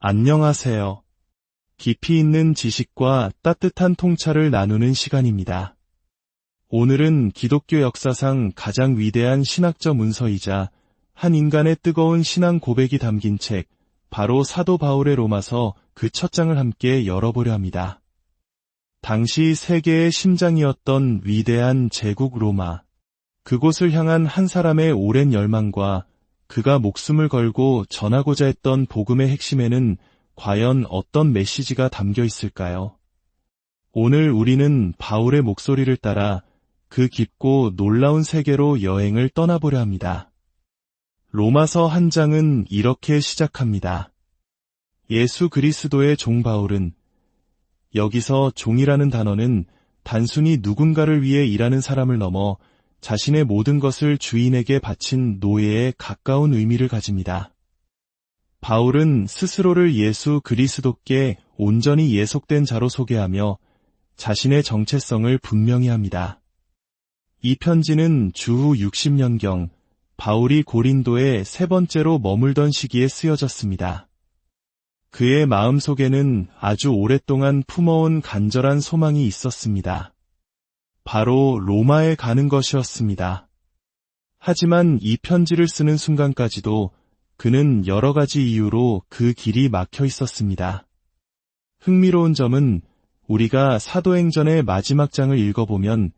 안녕하세요. 깊이 있는 지식과 따뜻한 통찰을 나누는 시간입니다. 오늘은 기독교 역사상 가장 위대한 신학적 문서이자 한 인간의 뜨거운 신앙 고백이 담긴 책, 바로 사도 바울의 로마서 그 첫 장을 함께 열어보려 합니다. 당시 세계의 심장이었던 위대한 제국 로마, 그곳을 향한 한 사람의 오랜 열망과 그가 목숨을 걸고 전하고자 했던 복음의 핵심에는 과연 어떤 메시지가 담겨 있을까요? 오늘 우리는 바울의 목소리를 따라 그 깊고 놀라운 세계로 여행을 떠나보려 합니다. 로마서 한 장은 이렇게 시작합니다. 예수 그리스도의 종 바울은, 여기서 종이라는 단어는 단순히 누군가를 위해 일하는 사람을 넘어 자신의 모든 것을 주인에게 바친 노예에 가까운 의미를 가집니다. 바울은 스스로를 예수 그리스도께 온전히 예속된 자로 소개하며 자신의 정체성을 분명히 합니다. 이 편지는 주후 60년경 바울이 고린도에 세 번째로 머물던 시기에 쓰여졌습니다. 그의 마음속에는 아주 오랫동안 품어온 간절한 소망이 있었습니다. 바로 로마에 가는 것이었습니다. 하지만 이 편지를 쓰는 순간까지도 그는 여러 가지 이유로 그 길이 막혀 있었습니다. 흥미로운 점은 우리가 사도행전의 마지막 장을 읽어보면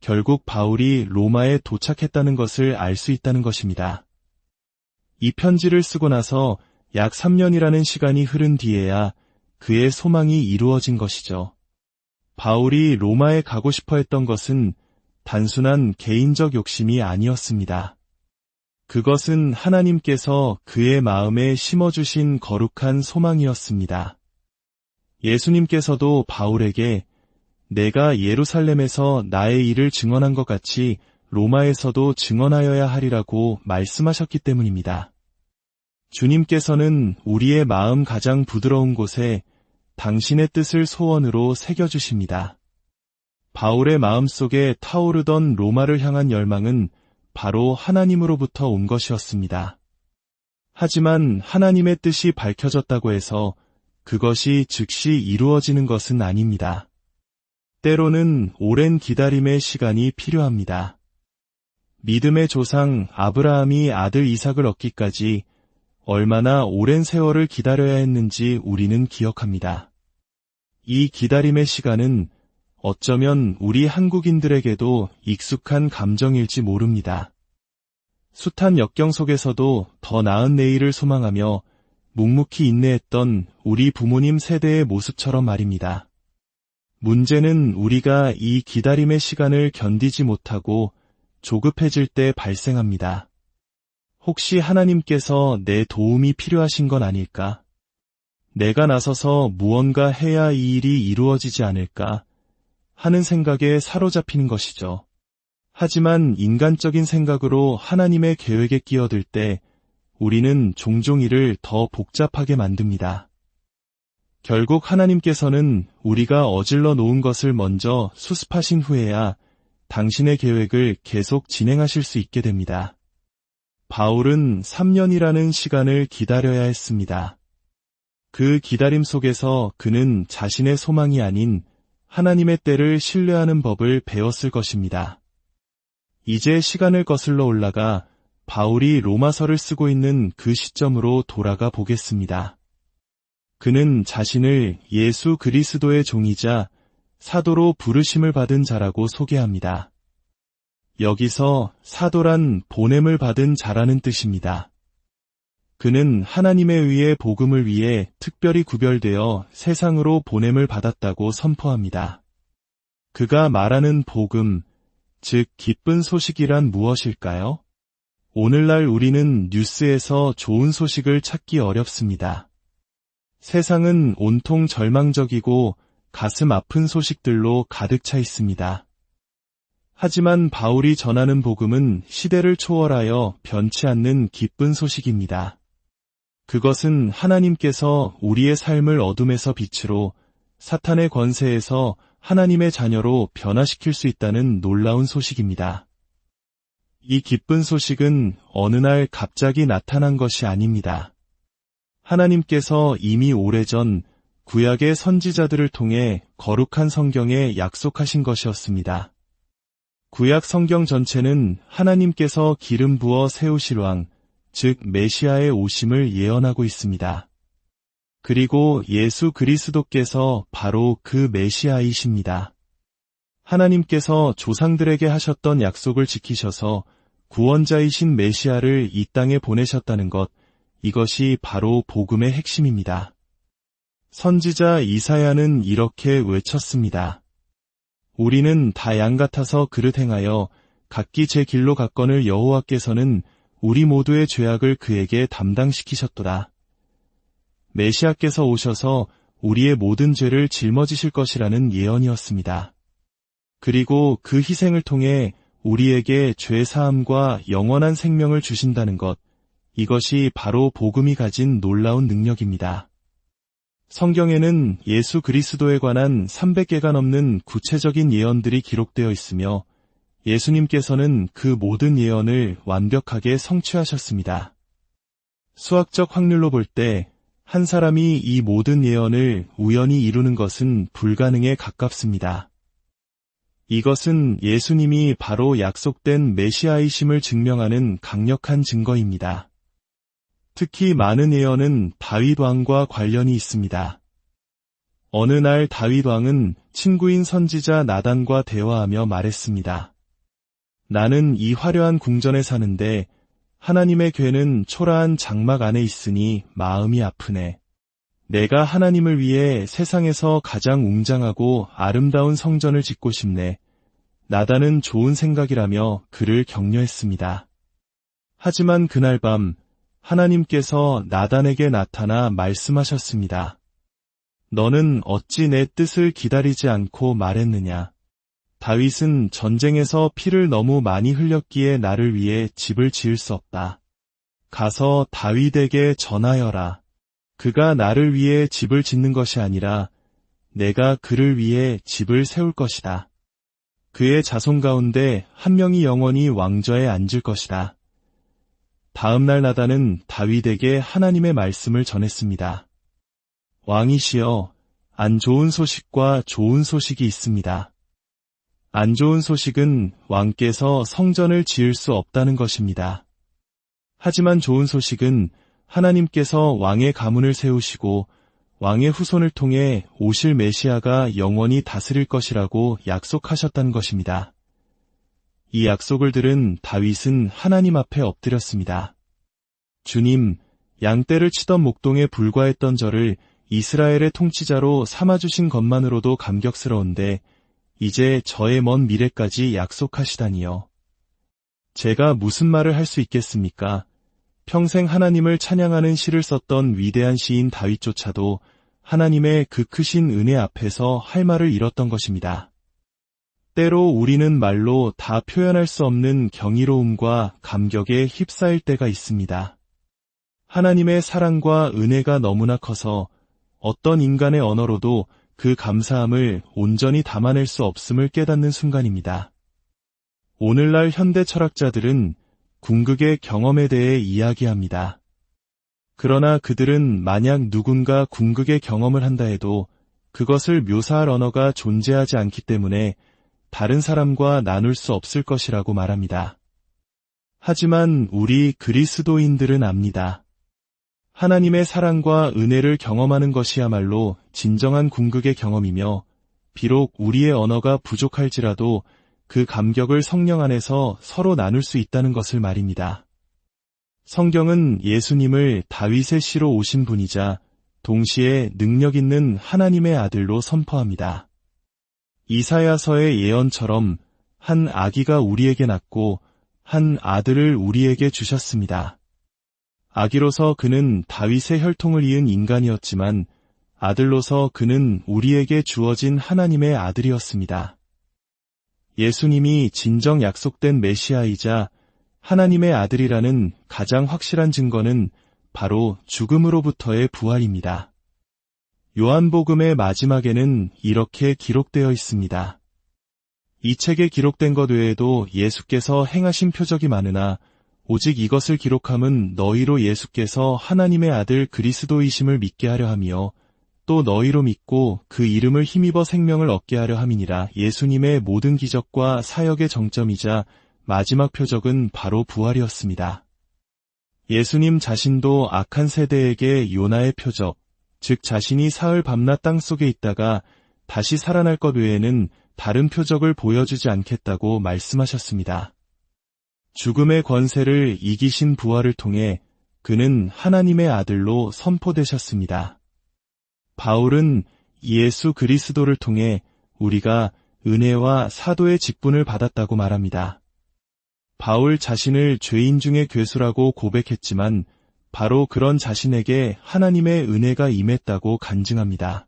결국 바울이 로마에 도착했다는 것을 알 수 있다는 것입니다. 이 편지를 쓰고 나서 약 3년이라는 시간이 흐른 뒤에야 그의 소망이 이루어진 것이죠. 바울이 로마에 가고 싶어 했던 것은 단순한 개인적 욕심이 아니었습니다. 그것은 하나님께서 그의 마음에 심어주신 거룩한 소망이었습니다. 예수님께서도 바울에게 내가 예루살렘에서 나의 일을 증언한 것 같이 로마에서도 증언하여야 하리라고 말씀하셨기 때문입니다. 주님께서는 우리의 마음 가장 부드러운 곳에 당신의 뜻을 소원으로 새겨주십니다. 바울의 마음속에 타오르던 로마를 향한 열망은 바로 하나님으로부터 온 것이었습니다. 하지만 하나님의 뜻이 밝혀졌다고 해서 그것이 즉시 이루어지는 것은 아닙니다. 때로는 오랜 기다림의 시간이 필요합니다. 믿음의 조상 아브라함이 아들 이삭을 얻기까지 얼마나 오랜 세월을 기다려야 했는지 우리는 기억합니다. 이 기다림의 시간은 어쩌면 우리 한국인들에게도 익숙한 감정일지 모릅니다. 숱한 역경 속에서도 더 나은 내일을 소망하며 묵묵히 인내했던 우리 부모님 세대의 모습처럼 말입니다. 문제는 우리가 이 기다림의 시간을 견디지 못하고 조급해질 때 발생합니다. 혹시 하나님께서 내 도움이 필요하신 건 아닐까? 내가 나서서 무언가 해야 이 일이 이루어지지 않을까? 하는 생각에 사로잡히는 것이죠. 하지만 인간적인 생각으로 하나님의 계획에 끼어들 때 우리는 종종 이를 더 복잡하게 만듭니다. 결국 하나님께서는 우리가 어질러 놓은 것을 먼저 수습하신 후에야 당신의 계획을 계속 진행하실 수 있게 됩니다. 바울은 3년이라는 시간을 기다려야 했습니다. 그 기다림 속에서 그는 자신의 소망이 아닌 하나님의 때를 신뢰하는 법을 배웠을 것입니다. 이제 시간을 거슬러 올라가 바울이 로마서를 쓰고 있는 그 시점으로 돌아가 보겠습니다. 그는 자신을 예수 그리스도의 종이자 사도로 부르심을 받은 자라고 소개합니다. 여기서 사도란 보냄을 받은 자라는 뜻입니다. 그는 하나님에 의해 복음을 위해 특별히 구별되어 세상으로 보냄을 받았다고 선포합니다. 그가 말하는 복음, 즉 기쁜 소식이란 무엇일까요? 오늘날 우리는 뉴스에서 좋은 소식을 찾기 어렵습니다. 세상은 온통 절망적이고 가슴 아픈 소식들로 가득 차 있습니다. 하지만 바울이 전하는 복음은 시대를 초월하여 변치 않는 기쁜 소식입니다. 그것은 하나님께서 우리의 삶을 어둠에서 빛으로, 사탄의 권세에서 하나님의 자녀로 변화시킬 수 있다는 놀라운 소식입니다. 이 기쁜 소식은 어느 날 갑자기 나타난 것이 아닙니다. 하나님께서 이미 오래전 구약의 선지자들을 통해 거룩한 성경에 약속하신 것이었습니다. 구약 성경 전체는 하나님께서 기름 부어 세우실 왕, 즉 메시아의 오심을 예언하고 있습니다. 그리고 예수 그리스도께서 바로 그 메시아이십니다. 하나님께서 조상들에게 하셨던 약속을 지키셔서 구원자이신 메시아를 이 땅에 보내셨다는 것, 이것이 바로 복음의 핵심입니다. 선지자 이사야는 이렇게 외쳤습니다. 우리는 다 양 같아서 그릇 행하여 각기 제 길로 갔거늘 여호와께서는 우리 모두의 죄악을 그에게 담당시키셨도다. 메시아께서 오셔서 우리의 모든 죄를 짊어지실 것이라는 예언이었습니다. 그리고 그 희생을 통해 우리에게 죄 사함과 영원한 생명을 주신다는 것, 이것이 바로 복음이 가진 놀라운 능력입니다. 성경에는 예수 그리스도에 관한 300개가 넘는 구체적인 예언들이 기록되어 있으며 예수님께서는 그 모든 예언을 완벽하게 성취하셨습니다. 수학적 확률로 볼 때 한 사람이 이 모든 예언을 우연히 이루는 것은 불가능에 가깝습니다. 이것은 예수님이 바로 약속된 메시아이심을 증명하는 강력한 증거입니다. 특히 많은 예언은 다윗 왕과 관련이 있습니다. 어느 날 다윗 왕은 친구인 선지자 나단과 대화하며 말했습니다. 나는 이 화려한 궁전에 사는데 하나님의 궤는 초라한 장막 안에 있으니 마음이 아프네. 내가 하나님을 위해 세상에서 가장 웅장하고 아름다운 성전을 짓고 싶네. 나단은 좋은 생각이라며 그를 격려했습니다. 하지만 그날 밤 하나님께서 나단에게 나타나 말씀하셨습니다. 너는 어찌 내 뜻을 기다리지 않고 말했느냐? 다윗은 전쟁에서 피를 너무 많이 흘렸기에 나를 위해 집을 지을 수 없다. 가서 다윗에게 전하여라. 그가 나를 위해 집을 짓는 것이 아니라 내가 그를 위해 집을 세울 것이다. 그의 자손 가운데 한 명이 영원히 왕좌에 앉을 것이다. 다음 날 나단은 다윗에게 하나님의 말씀을 전했습니다. 왕이시여, 안 좋은 소식과 좋은 소식이 있습니다. 안 좋은 소식은 왕께서 성전을 지을 수 없다는 것입니다. 하지만 좋은 소식은 하나님께서 왕의 가문을 세우시고 왕의 후손을 통해 오실 메시아가 영원히 다스릴 것이라고 약속하셨다는 것입니다. 이 약속을 들은 다윗은 하나님 앞에 엎드렸습니다. 주님, 양떼를 치던 목동에 불과했던 저를 이스라엘의 통치자로 삼아주신 것만으로도 감격스러운데 이제 저의 먼 미래까지 약속하시다니요. 제가 무슨 말을 할 수 있겠습니까? 평생 하나님을 찬양하는 시를 썼던 위대한 시인 다윗조차도 하나님의 그 크신 은혜 앞에서 할 말을 잃었던 것입니다. 때로 우리는 말로 다 표현할 수 없는 경이로움과 감격에 휩싸일 때가 있습니다. 하나님의 사랑과 은혜가 너무나 커서 어떤 인간의 언어로도 그 감사함을 온전히 담아낼 수 없음을 깨닫는 순간입니다. 오늘날 현대 철학자들은 궁극의 경험에 대해 이야기합니다. 그러나 그들은 만약 누군가 궁극의 경험을 한다 해도 그것을 묘사할 언어가 존재하지 않기 때문에 다른 사람과 나눌 수 없을 것이라고 말합니다. 하지만 우리 그리스도인들은 압니다. 하나님의 사랑과 은혜를 경험하는 것이야말로 진정한 궁극의 경험이며 비록 우리의 언어가 부족할지라도 그 감격을 성령 안에서 서로 나눌 수 있다는 것을 말입니다. 성경은 예수님을 다윗의 씨로 오신 분이자 동시에 능력 있는 하나님의 아들로 선포합니다. 이사야서의 예언처럼 한 아기가 우리에게 낳고 한 아들을 우리에게 주셨습니다. 아기로서 그는 다윗의 혈통을 이은 인간이었지만 아들로서 그는 우리에게 주어진 하나님의 아들이었습니다. 예수님이 진정 약속된 메시아이자 하나님의 아들이라는 가장 확실한 증거는 바로 죽음으로부터의 부활입니다. 요한복음의 마지막에는 이렇게 기록되어 있습니다. 이 책에 기록된 것 외에도 예수께서 행하신 표적이 많으나 오직 이것을 기록함은 너희로 예수께서 하나님의 아들 그리스도이심을 믿게 하려 함이요 또 너희로 믿고 그 이름을 힘입어 생명을 얻게 하려 함이니라. 예수님의 모든 기적과 사역의 정점이자 마지막 표적은 바로 부활이었습니다. 예수님 자신도 악한 세대에게 요나의 표적, 즉 자신이 사흘 밤낮 땅속에 있다가 다시 살아날 것 외에는 다른 표적을 보여주지 않겠다고 말씀하셨습니다. 죽음의 권세를 이기신 부활을 통해 그는 하나님의 아들로 선포되셨습니다. 바울은 예수 그리스도를 통해 우리가 은혜와 사도의 직분을 받았다고 말합니다. 바울 자신을 죄인 중의 괴수라고 고백했지만 바로 그런 자신에게 하나님의 은혜가 임했다고 간증합니다.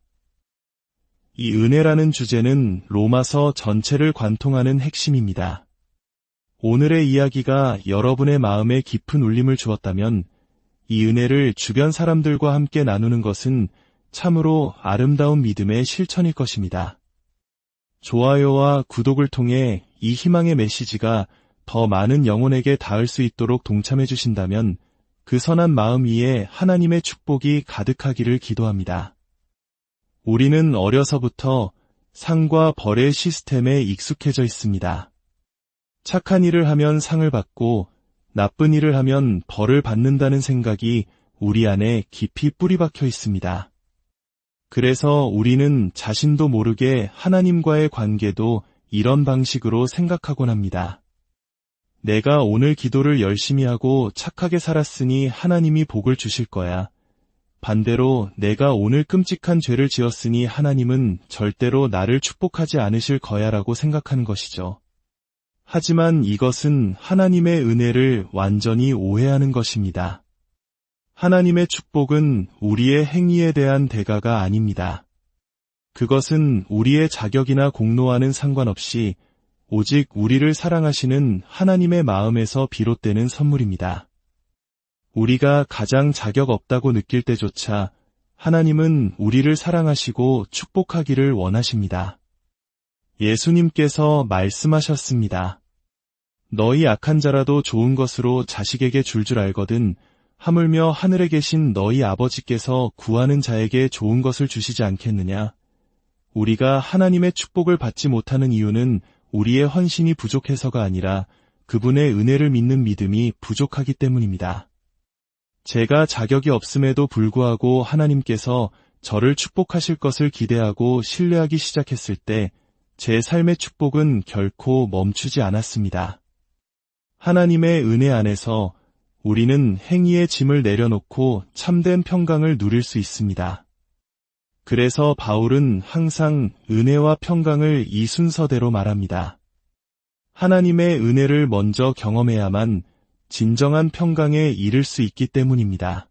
이 은혜라는 주제는 로마서 전체를 관통하는 핵심입니다. 오늘의 이야기가 여러분의 마음에 깊은 울림을 주었다면 이 은혜를 주변 사람들과 함께 나누는 것은 참으로 아름다운 믿음의 실천일 것입니다. 좋아요와 구독을 통해 이 희망의 메시지가 더 많은 영혼에게 닿을 수 있도록 동참해 주신다면 그 선한 마음 위에 하나님의 축복이 가득하기를 기도합니다. 우리는 어려서부터 상과 벌의 시스템에 익숙해져 있습니다. 착한 일을 하면 상을 받고 나쁜 일을 하면 벌을 받는다는 생각이 우리 안에 깊이 뿌리박혀 있습니다. 그래서 우리는 자신도 모르게 하나님과의 관계도 이런 방식으로 생각하곤 합니다. 내가 오늘 기도를 열심히 하고 착하게 살았으니 하나님이 복을 주실 거야. 반대로 내가 오늘 끔찍한 죄를 지었으니 하나님은 절대로 나를 축복하지 않으실 거야라고 생각하는 것이죠. 하지만 이것은 하나님의 은혜를 완전히 오해하는 것입니다. 하나님의 축복은 우리의 행위에 대한 대가가 아닙니다. 그것은 우리의 자격이나 공로와는 상관없이 오직 우리를 사랑하시는 하나님의 마음에서 비롯되는 선물입니다. 우리가 가장 자격 없다고 느낄 때조차 하나님은 우리를 사랑하시고 축복하기를 원하십니다. 예수님께서 말씀하셨습니다. 너희 악한 자라도 좋은 것으로 자식에게 줄 알거든 하물며 하늘에 계신 너희 아버지께서 구하는 자에게 좋은 것을 주시지 않겠느냐. 우리가 하나님의 축복을 받지 못하는 이유는 우리의 헌신이 부족해서가 아니라 그분의 은혜를 믿는 믿음이 부족하기 때문입니다. 제가 자격이 없음에도 불구하고 하나님께서 저를 축복하실 것을 기대하고 신뢰하기 시작했을 때 제 삶의 축복은 결코 멈추지 않았습니다. 하나님의 은혜 안에서 우리는 행위의 짐을 내려놓고 참된 평강을 누릴 수 있습니다. 그래서 바울은 항상 은혜와 평강을 이 순서대로 말합니다. 하나님의 은혜를 먼저 경험해야만 진정한 평강에 이를 수 있기 때문입니다.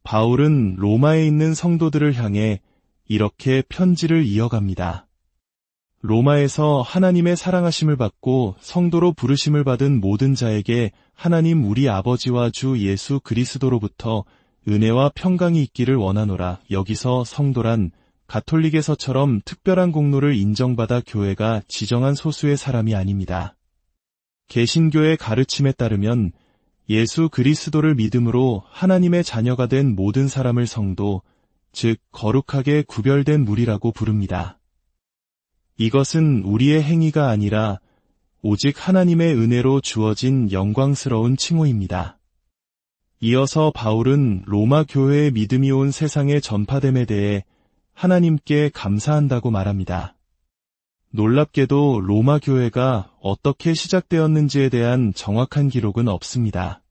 바울은 로마에 있는 성도들을 향해 이렇게 편지를 이어갑니다. 로마에서 하나님의 사랑하심을 받고 성도로 부르심을 받은 모든 자에게 하나님 우리 아버지와 주 예수 그리스도로부터 은혜와 평강이 있기를 원하노라. 여기서 성도란 가톨릭에서처럼 특별한 공로를 인정받아 교회가 지정한 소수의 사람이 아닙니다. 개신교의 가르침에 따르면 예수 그리스도를 믿음으로 하나님의 자녀가 된 모든 사람을 성도, 즉 거룩하게 구별된 무리라고 부릅니다. 이것은 우리의 행위가 아니라 오직 하나님의 은혜로 주어진 영광스러운 칭호입니다. 이어서 바울은 로마 교회의 믿음이 온 세상에 전파됨에 대해 하나님께 감사한다고 말합니다. 놀랍게도 로마 교회가 어떻게 시작되었는지에 대한 정확한 기록은 없습니다.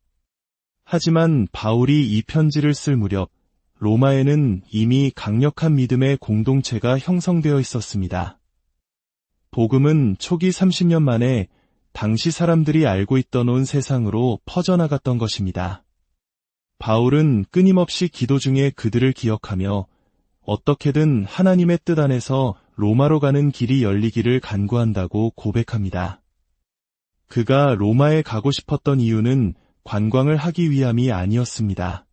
하지만 바울이 이 편지를 쓸 무렵 로마에는 이미 강력한 믿음의 공동체가 형성되어 있었습니다. 복음은 초기 30년 만에 당시 사람들이 알고 있던 온 세상으로 퍼져나갔던 것입니다. 바울은 끊임없이 기도 중에 그들을 기억하며 어떻게든 하나님의 뜻 안에서 로마로 가는 길이 열리기를 간구한다고 고백합니다. 그가 로마에 가고 싶었던 이유는 관광을 하기 위함이 아니었습니다.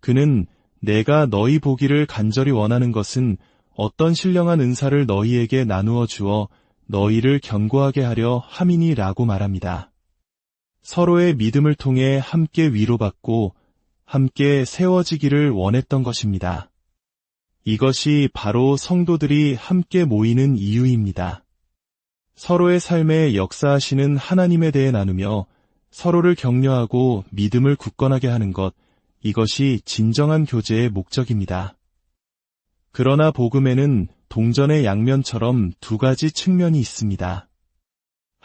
그는 내가 너희 보기를 간절히 원하는 것은 어떤 신령한 은사를 너희에게 나누어 주어 너희를 견고하게 하려 함이니라고 말합니다. 서로의 믿음을 통해 함께 위로받고 함께 세워지기를 원했던 것입니다. 이것이 바로 성도들이 함께 모이는 이유입니다. 서로의 삶에 역사하시는 하나님에 대해 나누며 서로를 격려하고 믿음을 굳건하게 하는 것, 이것이 진정한 교제의 목적입니다. 그러나 복음에는 동전의 양면처럼 두 가지 측면이 있습니다.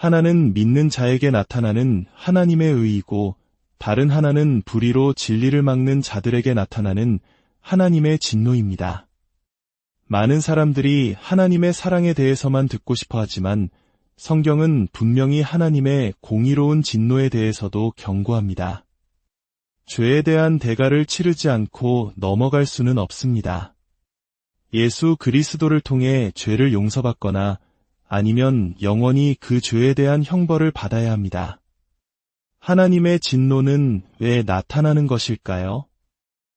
하나는 믿는 자에게 나타나는 하나님의 의이고 다른 하나는 불의로 진리를 막는 자들에게 나타나는 하나님의 진노입니다. 많은 사람들이 하나님의 사랑에 대해서만 듣고 싶어 하지만 성경은 분명히 하나님의 공의로운 진노에 대해서도 경고합니다. 죄에 대한 대가를 치르지 않고 넘어갈 수는 없습니다. 예수 그리스도를 통해 죄를 용서받거나 아니면 영원히 그 죄에 대한 형벌을 받아야 합니다. 하나님의 진노는 왜 나타나는 것일까요?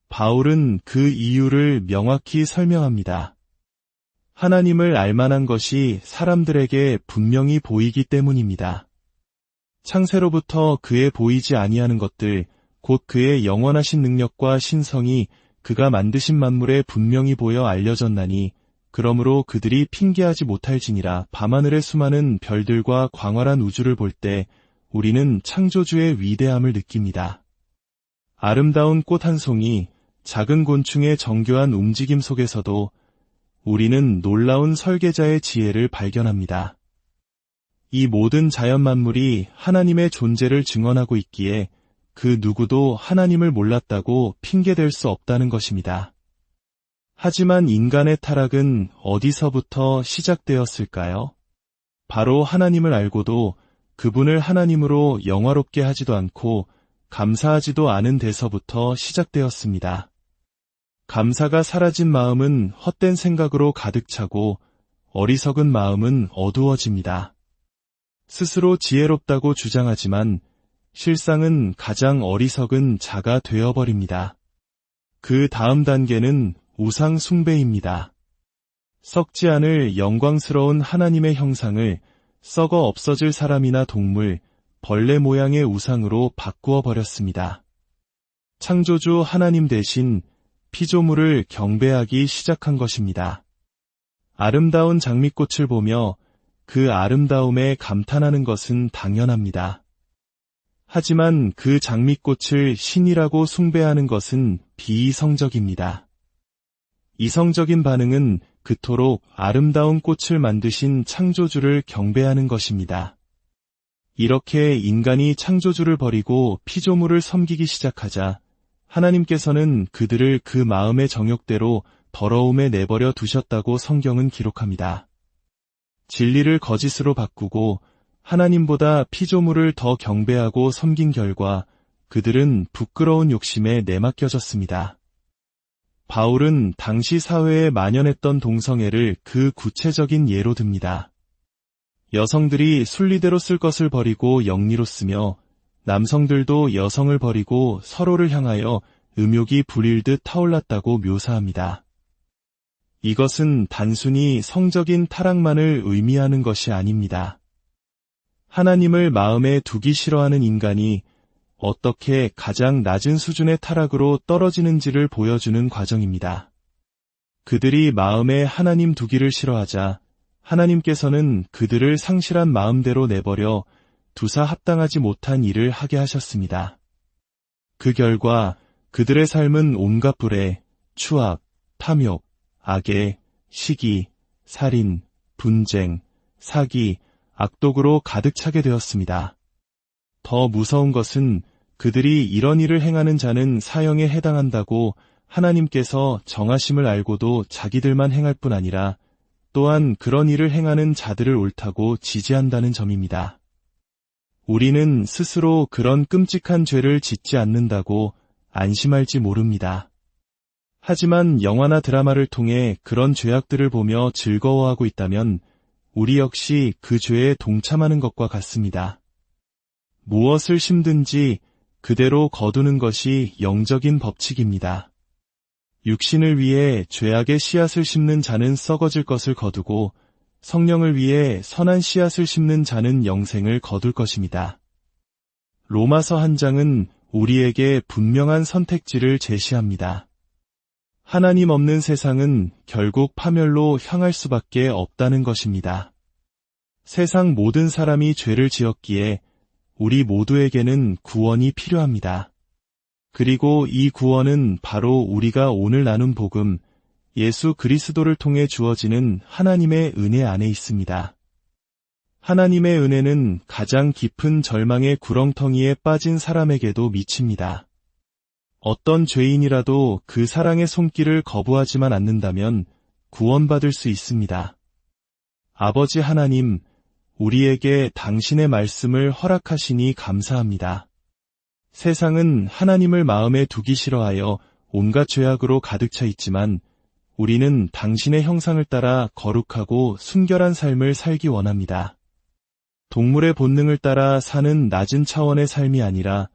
바울은 그 이유를 명확히 설명합니다. 하나님을 알만한 것이 사람들에게 분명히 보이기 때문입니다. 창세로부터 그의 보이지 아니하는 것들, 곧 그의 영원하신 능력과 신성이 그가 만드신 만물에 분명히 보여 알려졌나니 그러므로 그들이 핑계하지 못할지니라. 밤하늘의 수많은 별들과 광활한 우주를 볼 때 우리는 창조주의 위대함을 느낍니다. 아름다운 꽃 한 송이, 작은 곤충의 정교한 움직임 속에서도 우리는 놀라운 설계자의 지혜를 발견합니다. 이 모든 자연 만물이 하나님의 존재를 증언하고 있기에 그 누구도 하나님을 몰랐다고 핑계댈 수 없다는 것입니다. 하지만 인간의 타락은 어디서부터 시작되었을까요? 바로 하나님을 알고도 그분을 하나님으로 영화롭게 하지도 않고 감사하지도 않은 데서부터 시작되었습니다. 감사가 사라진 마음은 헛된 생각으로 가득 차고 어리석은 마음은 어두워집니다. 스스로 지혜롭다고 주장하지만 실상은 가장 어리석은 자가 되어버립니다. 그 다음 단계는 우상 숭배입니다. 썩지 않을 영광스러운 하나님의 형상을 썩어 없어질 사람이나 동물, 벌레 모양의 우상으로 바꾸어 버렸습니다. 창조주 하나님 대신 피조물을 경배하기 시작한 것입니다. 아름다운 장미꽃을 보며 그 아름다움에 감탄하는 것은 당연합니다. 하지만 그 장미꽃을 신이라고 숭배하는 것은 비이성적입니다. 이성적인 반응은 그토록 아름다운 꽃을 만드신 창조주를 경배하는 것입니다. 이렇게 인간이 창조주를 버리고 피조물을 섬기기 시작하자 하나님께서는 그들을 그 마음의 정욕대로 더러움에 내버려 두셨다고 성경은 기록합니다. 진리를 거짓으로 바꾸고 하나님보다 피조물을 더 경배하고 섬긴 결과 그들은 부끄러운 욕심에 내맡겨졌습니다. 바울은 당시 사회에 만연했던 동성애를 그 구체적인 예로 듭니다. 여성들이 순리대로 쓸 것을 버리고 영리로 쓰며 남성들도 여성을 버리고 서로를 향하여 음욕이 부릴듯 타올랐다고 묘사합니다. 이것은 단순히 성적인 타락만을 의미하는 것이 아닙니다. 하나님을 마음에 두기 싫어하는 인간이 어떻게 가장 낮은 수준의 타락으로 떨어지는지를 보여주는 과정입니다. 그들이 마음에 하나님 두기를 싫어하자 하나님께서는 그들을 상실한 마음대로 내버려 두사 합당하지 못한 일을 하게 하셨습니다. 그 결과 그들의 삶은 온갖 불에, 추악, 탐욕, 악에, 시기, 살인, 분쟁, 사기, 악독으로 가득 차게 되었습니다. 더 무서운 것은 그들이 이런 일을 행하는 자는 사형에 해당한다고 하나님께서 정하심을 알고도 자기들만 행할 뿐 아니라 또한 그런 일을 행하는 자들을 옳다고 지지한다는 점입니다. 우리는 스스로 그런 끔찍한 죄를 짓지 않는다고 안심할지 모릅니다. 하지만 영화나 드라마를 통해 그런 죄악들을 보며 즐거워하고 있다면 우리 역시 그 죄에 동참하는 것과 같습니다. 무엇을 심든지 그대로 거두는 것이 영적인 법칙입니다. 육신을 위해 죄악의 씨앗을 심는 자는 썩어질 것을 거두고 성령을 위해 선한 씨앗을 심는 자는 영생을 거둘 것입니다. 로마서 한 장은 우리에게 분명한 선택지를 제시합니다. 하나님 없는 세상은 결국 파멸로 향할 수밖에 없다는 것입니다. 세상 모든 사람이 죄를 지었기에 우리 모두에게는 구원이 필요합니다. 그리고 이 구원은 바로 우리가 오늘 나눈 복음, 예수 그리스도를 통해 주어지는 하나님의 은혜 안에 있습니다. 하나님의 은혜는 가장 깊은 절망의 구렁텅이에 빠진 사람에게도 미칩니다. 어떤 죄인이라도 그 사랑의 손길을 거부하지만 않는다면 구원받을 수 있습니다. 아버지 하나님, 우리에게 당신의 말씀을 허락하시니 감사합니다. 세상은 하나님을 마음에 두기 싫어하여 온갖 죄악으로 가득 차 있지만 우리는 당신의 형상을 따라 거룩하고 순결한 삶을 살기 원합니다. 동물의 본능을 따라 사는 낮은 차원의 삶이 아니라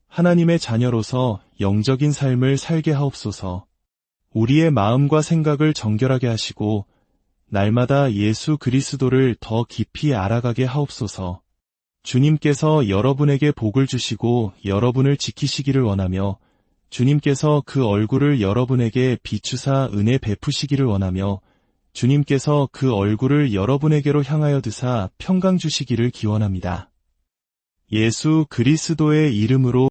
하나님의 자녀로서 영적인 삶을 살게 하옵소서. 우리의 마음과 생각을 정결하게 하시고 날마다 예수 그리스도를 더 깊이 알아가게 하옵소서. 주님께서 여러분에게 복을 주시고 여러분을 지키시기를 원하며 주님께서 그 얼굴을 여러분에게 비추사 은혜 베푸시기를 원하며 주님께서 그 얼굴을 여러분에게로 향하여 드사 평강 주시기를 기원합니다. 예수 그리스도의 이름으로